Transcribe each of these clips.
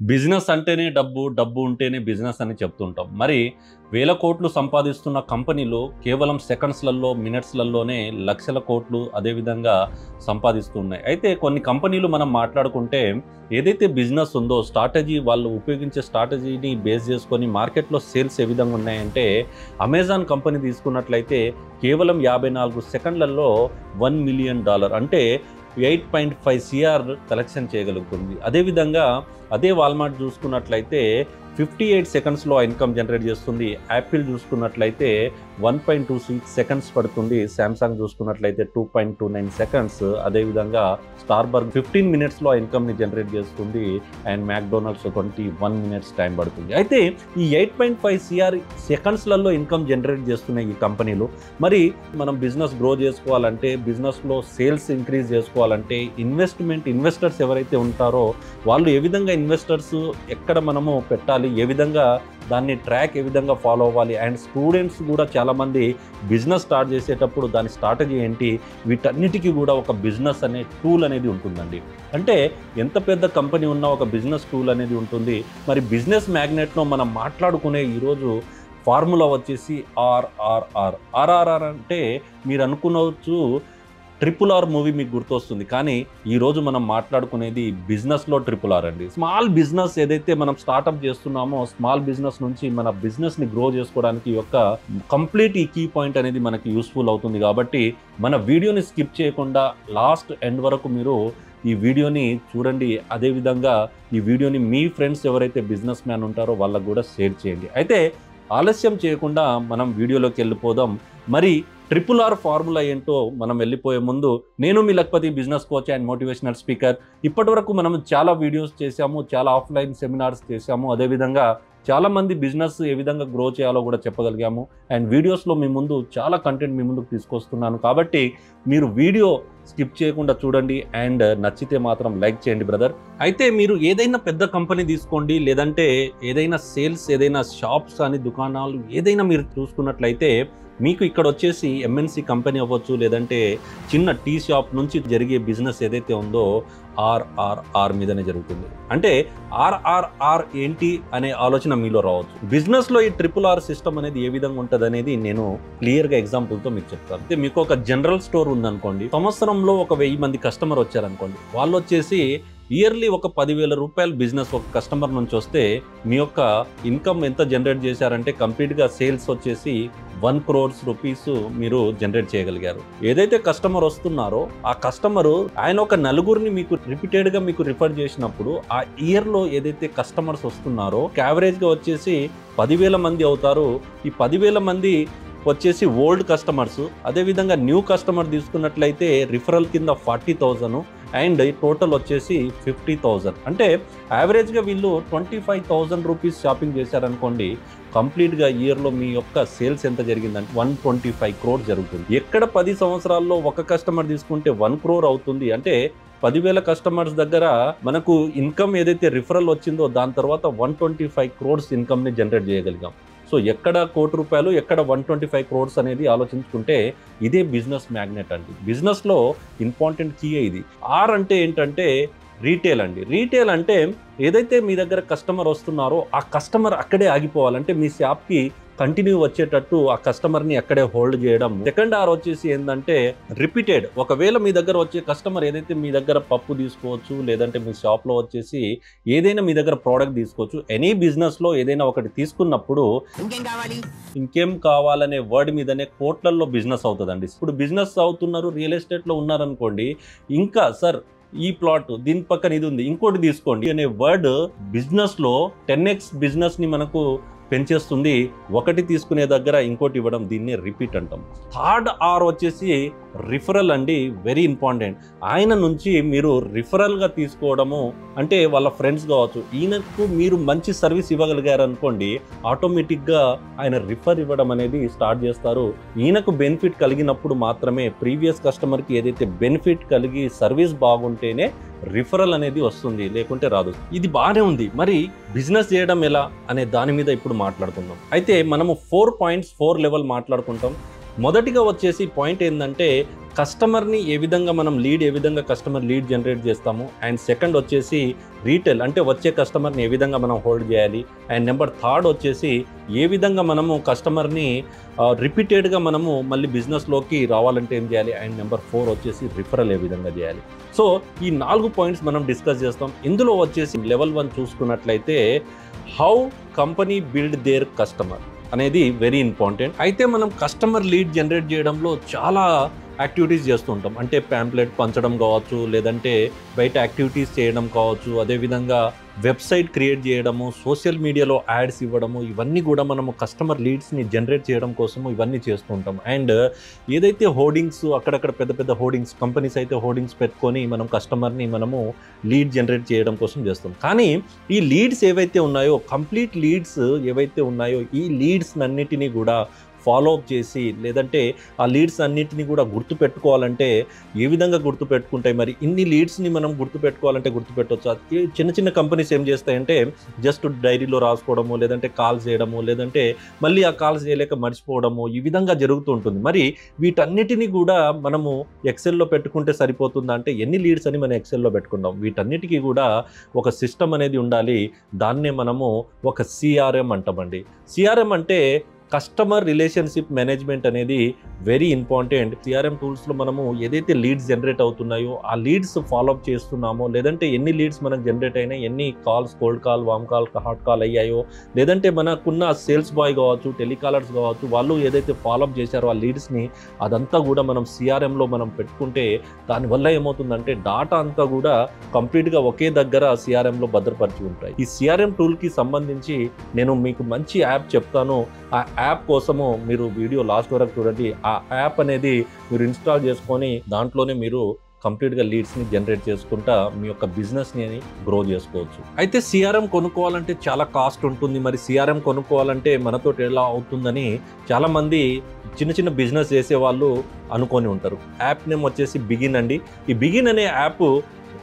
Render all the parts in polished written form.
Business అంటేనే డబ్బు, డబ్బు ఉంటేనే బిజినెస్ అని చెప్తుంటాం. మరి వేల కోట్లు సంపాదిస్తున్న కంపెనీలు కేవలం సెకండ్స్‌లలో, మినిట్స్‌లలోనే లక్షల కోట్లు అదేవిధంగా సంపాదిస్తున్నాయి. అయితే కొన్ని కంపెనీలు మనం మాట్లాడుకుంటే ఏదైతే బిజినెస్ ఉందో స్ట్రాటజీ వాళ్ళు ఉపయోగించే స్ట్రాటజీని బేస్ చేసుకొని మార్కెట్‌లో సేల్స్ ఏ విధంగా ఉన్నాయంటే అమెజాన్ కంపెనీ తీసుకున్నట్లయితే కేవలం 54 సెకండ్లలో $1,000,000 అంటే 8.5 CR కలెక్షన్ చేయగలుగుతుంది. అదేవిధంగా అదే వాల్మార్ట్ చూసుకున్నట్లయితే 58 సెకండ్స్లో ఇన్కమ్ జనరేట్ చేస్తుంది. యాపిల్ చూసుకున్నట్లయితే 1.26 సెకండ్స్ పడుతుంది. శాంసంగ్ చూసుకున్నట్లయితే 2.29 సెకండ్స్. అదేవిధంగా స్టార్బర్గ్ 15 మినిట్స్లో ఇన్కమ్ని జనరేట్ చేస్తుంది. అండ్ మ్యాక్డొనాల్డ్స్ 21 మినిట్స్ టైం పడుతుంది. అయితే ఈ 8.5 CR సెకండ్స్లలో ఇన్కమ్ జనరేట్ చేస్తున్నాయి ఈ కంపెనీలు. మరి మనం బిజినెస్ గ్రో చేసుకోవాలంటే, బిజినెస్లో సేల్స్ ఇంక్రీజ్ చేసుకోవాలంటే ఇన్వెస్టర్స్ ఎవరైతే ఉంటారో వాళ్ళు ఏ విధంగా ఇన్వెస్టర్స్ ఎక్కడ మనము పెట్టాలి, ఏ విధంగా దాన్ని ట్రాక్ ఏ విధంగా ఫాలో అవ్వాలి, అండ్ స్టూడెంట్స్ కూడా చాలామంది బిజినెస్ స్టార్ట్ చేసేటప్పుడు దాని స్ట్రాటజీ ఏంటి, వీటన్నిటికీ కూడా ఒక బిజినెస్ అనే టూల్ అనేది ఉంటుందండి. అంటే ఎంత పెద్ద కంపెనీ ఉన్నా ఒక బిజినెస్ టూల్ అనేది ఉంటుంది. మరి బిజినెస్ మ్యాగ్నెట్ను మనం మాట్లాడుకునే ఈరోజు ఫార్ములా వచ్చేసి ఆర్ఆర్ఆర్. ఆర్ఆర్ఆర్ అంటే మీరు అనుకునవచ్చు RRR మూవీ మీకు గుర్తొస్తుంది. కానీ ఈరోజు మనం మాట్లాడుకునేది బిజినెస్లో RRR అండి. స్మాల్ బిజినెస్ ఏదైతే మనం స్టార్ట్అప్ చేస్తున్నామో స్మాల్ బిజినెస్ నుంచి మన బిజినెస్ని గ్రో చేసుకోవడానికి యొక్క కంప్లీట్ ఈ కీ పాయింట్ అనేది మనకి యూస్ఫుల్ అవుతుంది. కాబట్టి మన వీడియోని స్కిప్ చేయకుండా లాస్ట్ ఎండ్ వరకు మీరు ఈ వీడియోని చూడండి. అదేవిధంగా ఈ వీడియోని మీ ఫ్రెండ్స్ ఎవరైతే బిజినెస్ మ్యాన్ ఉంటారో వాళ్ళకు కూడా షేర్ చేయండి. అయితే ఆలస్యం చేయకుండా మనం వీడియోలోకి వెళ్ళిపోదాం. మరి RRR ఫార్ములా ఏంటో మనం వెళ్ళిపోయే ముందు నేను మీ lakhpati business coach and motivational speaker. ఇప్పటివరకు మనం చాలా వీడియోస్ చేశాము, చాలా ఆఫ్లైన్ సెమినార్స్ చేశాము. అదేవిధంగా చాలామంది బిజినెస్ ఏ విధంగా గ్రో చేయాలో కూడా చెప్పగలిగాము. అండ్ వీడియోస్లో మీ ముందు చాలా కంటెంట్ మీ ముందుకు తీసుకొస్తున్నాను. కాబట్టి మీరు వీడియో స్కిప్ చేయకుండా చూడండి అండ్ నచ్చితే మాత్రం లైక్ చేయండి బ్రదర్. అయితే మీరు ఏదైనా పెద్ద కంపెనీ తీసుకోండి, లేదంటే ఏదైనా సేల్స్, ఏదైనా షాప్స్ కానీ దుకాణాలు ఏదైనా మీరు చూసుకున్నట్లయితే మీకు ఇక్కడ వచ్చేసి MNC కంపెనీ అవ్వచ్చు, లేదంటే చిన్న టీ షాప్ నుంచి జరిగే బిజినెస్ ఏదైతే ఉందో RRR మీదనే జరుగుతుంది. అంటే RRR ఏంటి అనే ఆలోచన మీలో రావచ్చు. బిజినెస్లో ఈ RRR సిస్టమ్ అనేది ఏ విధంగా ఉంటుంది అనేది నేను క్లియర్గా ఎగ్జాంపుల్తో మీకు చెప్తాను. అయితే మీకు ఒక జనరల్ స్టోర్ ఉందనుకోండి, సంవత్సరంలో ఒక 1000 మంది కస్టమర్ వచ్చారనుకోండి, వాళ్ళు వచ్చేసి ఇయర్లీ ఒక 10,000 రూపాయల బిజినెస్ ఒక కస్టమర్ నుంచి వస్తే మీ యొక్క ఇన్కమ్ ఎంత జనరేట్ చేశారంటే కంప్లీట్గా సేల్స్ వచ్చేసి 1 crore రూపీస్ మీరు జనరేట్ చేయగలిగారు. ఏదైతే కస్టమర్ వస్తున్నారో ఆ కస్టమరు ఆయన ఒక నలుగురిని మీకు రిపీటెడ్గా మీకు రిఫర్ చేసినప్పుడు ఆ ఇయర్లో ఏదైతే కస్టమర్స్ వస్తున్నారో యావరేజ్గా వచ్చేసి 10,000 మంది అవుతారు. ఈ 10,000 మంది వచ్చేసి ఓల్డ్ కస్టమర్స్. అదేవిధంగా న్యూ కస్టమర్ తీసుకున్నట్లయితే రిఫరల్ కింద 40,000 అండ్ టోటల్ వచ్చేసి 50,000. అంటే యావరేజ్గా వీళ్ళు 25,000 రూపీస్ షాపింగ్ చేశారనుకోండి, కంప్లీట్గా ఇయర్లో మీ యొక్క సేల్స్ ఎంత జరిగిందంటే 125 crore జరుగుతుంది. ఎక్కడ 10 సంవత్సరాల్లో ఒక కస్టమర్ తీసుకుంటే 1 crore అవుతుంది. అంటే 10,000 కస్టమర్స్ దగ్గర మనకు ఇన్కమ్ ఏదైతే రిఫరల్ వచ్చిందో దాని తర్వాత 125 crores ఇన్కమ్ని జనరేట్ చేయగలిగాం. సో ఎక్కడ ₹1,00,00,000, ఎక్కడ 125 crores అనేది ఆలోచించుకుంటే ఇదే బిజినెస్ మ్యాగ్నెట్ అండి. బిజినెస్లో ఇంపార్టెంట్ కీ ఇది. అంటే ఏంటంటే రీటైల్ అండి. రీటైల్ అంటే ఏదైతే మీ దగ్గర కస్టమర్ వస్తున్నారో ఆ కస్టమర్ అక్కడే ఆగిపోవాలంటే మీ షాప్కి కంటిన్యూ వచ్చేటట్టు ఆ కస్టమర్ని అక్కడే హోల్డ్ చేయడం. సెకండ్ వచ్చేసి ఏంటంటే రిపీటెడ్. ఒకవేళ మీ దగ్గర వచ్చే కస్టమర్ ఏదైతే మీ దగ్గర పప్పు తీసుకోవచ్చు, లేదంటే మీ షాప్లో వచ్చేసి ఏదైనా మీ దగ్గర ప్రోడక్ట్ తీసుకోవచ్చు. ఎనీ బిజినెస్లో ఏదైనా ఒకటి తీసుకున్నప్పుడు ఇంకేం కావాలనే వర్డ్ మీదనే కోట్లల్లో బిజినెస్ అవుతుందండి. ఇప్పుడు బిజినెస్ అవుతున్నారు, రియల్ ఎస్టేట్లో ఉన్నారనుకోండి, ఇంకా సార్ ఈ ప్లాట్ దీని పక్కన ఇది ఉంది ఇంకోటి తీసుకోండి అనే వర్డ్ బిజినెస్లో 10x బిజినెస్ని మనకు పెంచేస్తుంది. ఒకటి తీసుకునే దగ్గర ఇంకోటి ఇవ్వడం, దీన్ని రిపీట్ అంటాం. థర్డ్ వచ్చేసి రిఫరల్ అండి. Very important. ఆయన నుంచి మీరు రిఫరల్గా తీసుకోవడము అంటే వాళ్ళ ఫ్రెండ్స్ కావచ్చు, ఈయనకు మీరు మంచి సర్వీస్ ఇవ్వగలిగారు అనుకోండి, ఆటోమేటిక్గా ఆయన రిఫర్ ఇవ్వడం అనేది స్టార్ట్ చేస్తారు. ఈయనకు బెనిఫిట్ కలిగినప్పుడు మాత్రమే, ప్రీవియస్ కస్టమర్కి ఏదైతే బెనిఫిట్ కలిగి సర్వీస్ బాగుంటేనే రిఫరల్ అనేది వస్తుంది, లేకుంటే రాదు. ఇది బాగానే ఉంది. మరి బిజినెస్ చేయడం ఎలా అనే దాని మీద ఇప్పుడు మాట్లాడుకుందాం. అయితే మనము 4 points 4 లెవెల్ మాట్లాడుకుంటాం. మొదటిగా వచ్చేసి పాయింట్ ఏంటంటే కస్టమర్ని ఏ విధంగా మనం ఏ విధంగా కస్టమర్ లీడ్ జనరేట్ చేస్తాము, అండ్ సెకండ్ వచ్చేసి రీటైల్ అంటే వచ్చే కస్టమర్ని ఏ విధంగా మనం హోల్డ్ చేయాలి, అండ్ నెంబర్ థర్డ్ వచ్చేసి ఏ విధంగా మనము కస్టమర్ని రిపీటెడ్గా మనము మళ్ళీ బిజినెస్లోకి రావాలంటే ఏం చేయాలి, అండ్ నెంబర్ 4 వచ్చేసి రిఫరల్ ఏ విధంగా చేయాలి. సో ఈ 4 పాయింట్స్ మనం డిస్కస్ చేస్తాం. ఇందులో వచ్చేసి లెవెల్ 1 చూసుకున్నట్లయితే how company build there customer అనేది వెరీ ఇంపార్టెంట్. అయితే మనం కస్టమర్ లీడ్ జనరేట్ చేయడంలో చాలా యాక్టివిటీస్ చేస్తూ ఉంటాం. అంటే ప్యాంప్లెట్ పంచడం కావచ్చు, లేదంటే బయట యాక్టివిటీస్ చేయడం కావచ్చు, అదేవిధంగా వెబ్సైట్ క్రియేట్ చేయడము, సోషల్ మీడియాలో యాడ్స్ ఇవ్వడము, ఇవన్నీ కూడా మనము కస్టమర్ లీడ్స్ని జనరేట్ చేయడం కోసము ఇవన్నీ చేస్తూ ఉంటాం. అండ్ ఏదైతే హోర్డింగ్స్ అక్కడక్కడ పెద్ద పెద్ద హోర్డింగ్స్ కంపెనీస్ అయితే హోర్డింగ్స్ పెట్టుకొని మనం కస్టమర్ని మనము లీడ్ జనరేట్ చేయడం కోసం చేస్తాం. కానీ ఈ లీడ్స్ ఏవైతే ఉన్నాయో, కంప్లీట్ లీడ్స్ ఏవైతే ఉన్నాయో, ఈ లీడ్స్ అన్నిటినీ కూడా ఫాలో అప్ చేసి, లేదంటే ఆ లీడ్స్ అన్నింటినీ కూడా గుర్తుపెట్టుకోవాలంటే ఏ విధంగా గుర్తుపెట్టుకుంటాయి, మరి ఇన్ని లీడ్స్ని మనం గుర్తుపెట్టుకోవాలంటే గుర్తుపెట్టవచ్చు. అది చిన్న చిన్న కంపెనీస్ ఏం చేస్తాయంటే జస్ట్ డైరీలో రాసుకోవడము, లేదంటే కాల్స్ చేయడము, లేదంటే మళ్ళీ ఆ కాల్స్ చేయలేక మర్చిపోవడము, ఈ విధంగా జరుగుతూ ఉంటుంది. మరి వీటన్నిటినీ కూడా మనము ఎక్సెల్లో పెట్టుకుంటే సరిపోతుందా అంటే ఎన్ని లీడ్స్ అని మనం ఎక్సెల్లో పెట్టుకుందాం. వీటన్నిటికీ కూడా ఒక సిస్టమ్ అనేది ఉండాలి. దాన్నే మనము ఒక సిఆర్ఎం అంటామండి. సిఆర్ఎం అంటే కస్టమర్ రిలేషన్షిప్ మేనేజ్మెంట్ అనేది వెరీ ఇంపార్టెంట్. సిఆర్ఎం టూల్స్లో మనము ఏదైతే లీడ్స్ జనరేట్ అవుతున్నాయో ఆ లీడ్స్ ఫాలోఅప్ చేస్తున్నామో, లేదంటే ఎన్ని లీడ్స్ మనకు జనరేట్ అయినాయి, ఎన్ని కాల్స్, కోల్డ్ కాల్, వామ్ కాల్, హాట్ కాల్ అయ్యాయో, లేదంటే మనకున్న సేల్స్ బాయ్ కావచ్చు, టెలికాలర్స్ కావచ్చు, వాళ్ళు ఏదైతే ఫాలోఅప్ చేశారో ఆ లీడ్స్ని, అదంతా కూడా మనం సిఆర్ఎంలో మనం పెట్టుకుంటే దానివల్ల ఏమవుతుందంటే డాటా అంతా కూడా కంప్లీట్గా ఒకే దగ్గర సిఆర్ఎంలో భద్రపరిచి ఉంటాయి. ఈ సిఆర్ఎం టూల్కి సంబంధించి నేను మీకు మంచి యాప్ చెప్తాను. ఆ యాప్ కోసము మీరు వీడియో లాస్ట్ వరకు చూడండి. ఆ యాప్ అనేది మీరు ఇన్స్టాల్ చేసుకొని దాంట్లోనే మీరు కంప్లీట్గా లీడ్స్ని జనరేట్ చేసుకుంటా మీ యొక్క బిజినెస్ని గ్రో చేసుకోవచ్చు. అయితే సిఆర్ఎం కొనుక్కోవాలంటే చాలా కాస్ట్ ఉంటుంది. మరి సిఆర్ఎం కొనుక్కోవాలంటే మనతో ఎలా అవుతుందని చాలామంది చిన్న చిన్న బిజినెస్ చేసే వాళ్ళు అనుకొని ఉంటారు. యాప్ నేమ్ వచ్చేసి బిగిన్ అండి. ఈ బిగిన్ అనే యాప్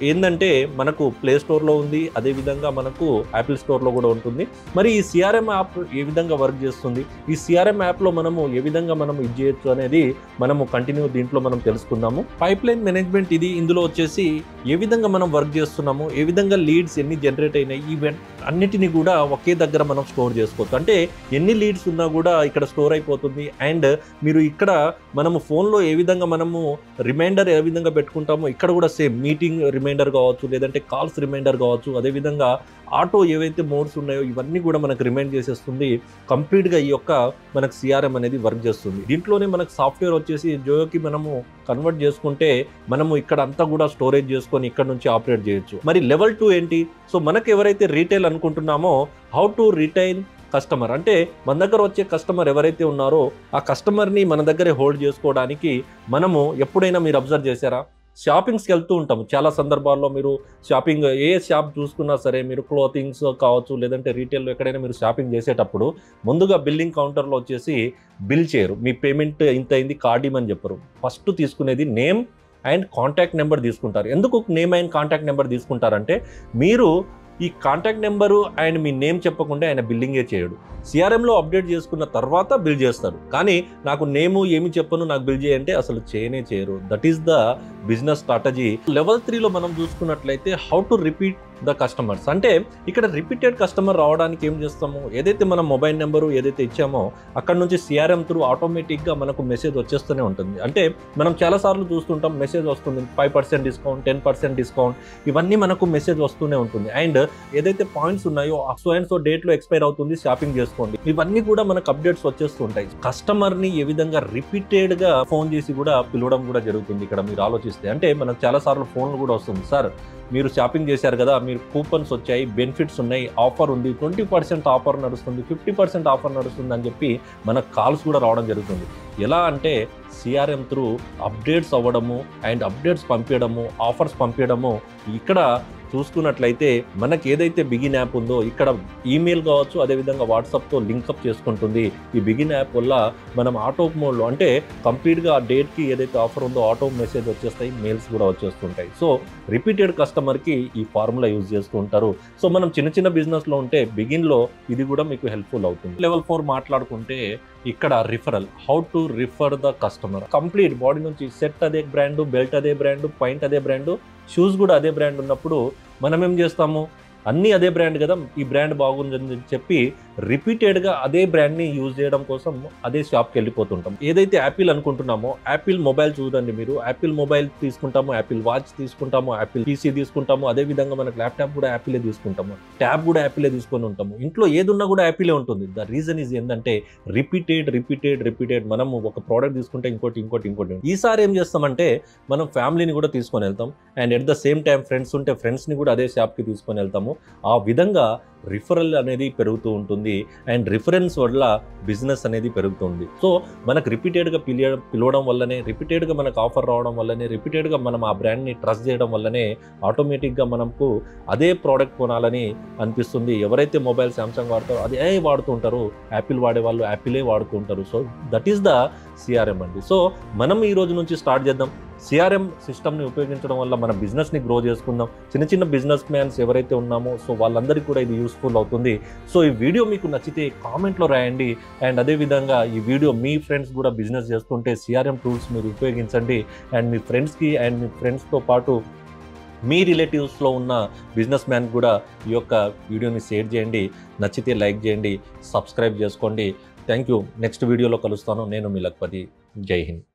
ఏంటంటే మనకు ప్లే స్టోర్లో ఉంది, అదేవిధంగా మనకు యాపిల్ స్టోర్లో కూడా ఉంటుంది. మరి ఈ సిఆర్ఎం యాప్ ఏ విధంగా వర్క్ చేస్తుంది, ఈ సిఆర్ఎం యాప్లో మనము ఏ విధంగా మనం ఇది చేయొచ్చు అనేది మనము కంటిన్యూ దీంట్లో మనం తెలుసుకుందాము. పైప్ లైన్ మేనేజ్మెంట్ ఇది. ఇందులో వచ్చేసి ఏ విధంగా మనం వర్క్ చేస్తున్నాము, ఏ విధంగా లీడ్స్ ఎన్ని జనరేట్ అయినాయి, ఈ అన్నిటినీ కూడా ఒకే దగ్గర మనం స్టోర్ చేసుకోవచ్చు. అంటే ఎన్ని లీడ్స్ ఉన్నా కూడా ఇక్కడ స్టోర్ అయిపోతుంది. అండ్ మీరు ఇక్కడ మనము ఫోన్లో ఏ విధంగా మనము రిమైండర్ ఏ విధంగా పెట్టుకుంటామో ఇక్కడ కూడా సేమ్ మీటింగ్ రిమైండర్ కావచ్చు, లేదంటే కాల్స్ రిమైండర్ కావచ్చు, అదేవిధంగా ఆటో ఏవైతే మోడ్స్ ఉన్నాయో ఇవన్నీ కూడా మనకు రిమైండ్ చేసేస్తుంది. కంప్లీట్గా ఈ యొక్క మనకు సిఆర్ఎం అనేది వర్క్ చేస్తుంది. దీంట్లోనే మనకు సాఫ్ట్వేర్ వచ్చేసి జోయోకి మనము కన్వర్ట్ చేసుకుంటే మనము ఇక్కడ అంతా కూడా స్టోరేజ్ చేసుకొని ఇక్కడ నుంచి ఆపరేట్ చేయొచ్చు. మరి లెవెల్ 2 ఏంటి? సో మనకు ఎవరైతే రీటైల్ అనుకుంటున్నామో హౌ టు రిటైన్ కస్టమర్ అంటే మన దగ్గర వచ్చే కస్టమర్ ఎవరైతే ఉన్నారో ఆ కస్టమర్ని మన దగ్గరే హోల్డ్ చేసుకోవడానికి మనము ఎప్పుడైనా మీరు అబ్జర్వ్ చేశారా, షాపింగ్స్కి వెళ్తూ ఉంటాము. చాలా సందర్భాల్లో మీరు షాపింగ్ ఏ షాప్ చూసుకున్నా సరే, మీరు క్లోతింగ్స్ కావచ్చు, లేదంటే రీటైల్లో ఎక్కడైనా మీరు షాపింగ్ చేసేటప్పుడు ముందుగా బిల్లింగ్ కౌంటర్లో వచ్చేసి బిల్ చేయరు. మీ పేమెంట్ ఇంత అయింది, కార్డ్ ఇవ్వమని చెప్పరు. ఫస్ట్ తీసుకునేది నేమ్ అండ్ కాంటాక్ట్ నెంబర్ తీసుకుంటారు. ఎందుకు నేమ్ అండ్ కాంటాక్ట్ నెంబర్ తీసుకుంటారంటే మీరు ఈ contact number and me name చెప్పకుండా ఆయన బిల్లింగే చేయడు. సిఆర్ఎంలో అప్డేట్ చేసుకున్న తర్వాత బిల్ చేస్తారు. కానీ నాకు నేము ఏమి చెప్పను, నాకు బిల్ చేయంటే అసలు చేయరు. That is the business strategy. Level 3లో మనం చూసుకున్నట్లయితే how to repeat the customers. అంటే ఇక్కడ రిపీటెడ్ కస్టమర్ రావడానికి ఏం చేస్తాము, ఏదైతే మనం మొబైల్ నెంబరు ఏదైతే ఇచ్చామో అక్కడ నుంచి సిఆర్ఎం త్రూ ఆటోమేటిక్గా మనకు మెసేజ్ వచ్చేస్తూనే ఉంటుంది. అంటే మనం చాలాసార్లు చూస్తుంటాం, మెసేజ్ వస్తుంది 5% డిస్కౌంట్, 10% డిస్కౌంట్, ఇవన్నీ మనకు మెసేజ్ వస్తూనే ఉంటుంది. అండ్ ఏదైతే పాయింట్స్ ఉన్నాయో సో అండ్ సో డేట్లో ఎక్స్పైర్ అవుతుంది, షాపింగ్ చేసుకోండి, ఇవన్నీ కూడా మనకు అప్డేట్స్ వచ్చేస్తూ ఉంటాయి. కస్టమర్ని ఏ విధంగా రిపీటెడ్గా ఫోన్ చేసి కూడా పిలవడం కూడా జరుగుతుంది. ఇక్కడ మీరు ఆలోచిస్తే అంటే మనకు చాలాసార్లు ఫోన్లు కూడా వస్తుంది, సార్ మీరు షాపింగ్ చేశారు కదా, మీరు కూపన్స్ వచ్చాయి, బెనిఫిట్స్ ఉన్నాయి, ఆఫర్ ఉంది, 20% ఆఫర్ నడుస్తుంది, 50% ఆఫర్ నడుస్తుంది అని చెప్పి మనకు కాల్స్ కూడా రావడం జరుగుతుంది. ఎలా అంటే సిఆర్ఎం త్రూ అప్డేట్స్ అవ్వడము అండ్ అప్డేట్స్ పంపించడము, ఆఫర్స్ పంపించడము. ఇక్కడ చూసుకున్నట్లయితే మనకి ఏదైతే బిగిన్ యాప్ ఉందో ఇక్కడ ఈమెయిల్ కావచ్చు, అదేవిధంగా వాట్సాప్తో లింకప్ చేసుకుంటుంది. ఈ బిగిన్ యాప్ వల్ల మనం ఆటో మోడ్లో అంటే కంప్లీట్గా ఆ డేట్కి ఏదైతే ఆఫర్ ఉందో ఆటో మెసేజ్ వచ్చేస్తాయి, మెయిల్స్ కూడా వచ్చేస్తుంటాయి. సో రిపీటెడ్ కస్టమర్కి ఈ ఫార్ములా యూజ్ చేస్తూ ఉంటారు. సో మనం చిన్న చిన్న బిజినెస్లో ఉంటే బిగిన్లో ఇది కూడా మీకు హెల్ప్ఫుల్ అవుతుంది. లెవెల్ 4 మాట్లాడుకుంటే ఇక్కడ referral, how to refer the customer. Complete body నుంచి సెట్ అదే బ్రాండ్, బెల్ట్ అదే బ్రాండ్, పాయింట్ అదే బ్రాండ్, షూస్ కూడా అదే బ్రాండ్ ఉన్నప్పుడు మనం ఏం చేస్తాము, అన్నీ అదే బ్రాండ్ కదా, ఈ బ్రాండ్ బాగుందని చెప్పి రిపీటెడ్గా అదే బ్రాండ్ని యూజ్ చేయడం కోసం అదే షాప్కి వెళ్ళిపోతుంటాం. ఏదైతే యాపిల్ అనుకుంటున్నామో, యాపిల్ మొబైల్ చూడండి మీరు, యాపిల్ మొబైల్ తీసుకుంటాము, యాపిల్ వాచ్ తీసుకుంటాము, యాపిల్ పీసీ తీసుకుంటాము, అదేవిధంగా మనకు ల్యాప్టాప్ కూడా యాపిలే తీసుకుంటాము, ట్యాబ్ కూడా యాపిలే తీసుకొని ఉంటాము. ఇంట్లో ఏదున్నా కూడా యాపిలే ఉంటుంది. ద రీజన్ ఈజ్ ఏంటంటే రిపీటెడ్ మనము ఒక ప్రోడక్ట్ తీసుకుంటే ఇంకోటి. ఈసారి ఏం చేస్తామంటే మనం ఫ్యామిలీని కూడా తీసుకొని వెళ్తాం, and at the same time friends ఉంటే ఫ్రెండ్స్ని కూడా అదే షాప్కి తీసుకొని వెళ్తాము. ఆ విధంగా రిఫరల్ అనేది పెరుగుతూ ఉంటుంది, అండ్ రిఫరెన్స్ వల్ల బిజినెస్ అనేది పెరుగుతుంది. సో మనకు రిపీటెడ్గా పిలవడం వల్లనే, రిపీటెడ్గా మనకు ఆఫర్ రావడం వల్లనే, రిపీటెడ్గా మనం ఆ బ్రాండ్ని ట్రస్ట్ చేయడం వల్లనే ఆటోమేటిక్గా మనకు అదే ప్రోడక్ట్ కొనాలని అనిపిస్తుంది. ఎవరైతే మొబైల్ శాంసంగ్ వాడతారో అదే వాడుతూ ఉంటారు, యాపిల్ వాడే వాళ్ళు యాపిలే వాడుతూ ఉంటారు. So that is the CRM అండి. సో మనం ఈ రోజు నుంచి స్టార్ట్ చేద్దాం. సిఆర్ఎం సిస్టమ్ని ఉపయోగించడం వల్ల మన బిజినెస్ని గ్రో చేసుకుందాం. చిన్న బిజినెస్ మ్యాన్స్ ఎవరైతే ఉన్నామో సో వాళ్ళందరికీ కూడా ఇది యూస్ఫుల్ అవుతుంది. సో ఈ వీడియో మీకు నచ్చితే కామెంట్లో రాయండి, అండ్ అదేవిధంగా ఈ వీడియో మీ ఫ్రెండ్స్ కూడా బిజినెస్ చేస్తుంటే సిఆర్ఎం టూల్స్ మీరు ఉపయోగించండి, అండ్ మీ ఫ్రెండ్స్కి అండ్ మీ ఫ్రెండ్స్తో పాటు మీ రిలేటివ్స్లో ఉన్న బిజినెస్ మ్యాన్ కూడా ఈ యొక్క వీడియోని షేర్ చేయండి. నచ్చితే లైక్ చేయండి, సబ్స్క్రైబ్ చేసుకోండి. Thank you. నెక్స్ట్ వీడియోలో కలుస్తాను. నేను మీ లక్పతి. జై హింద్.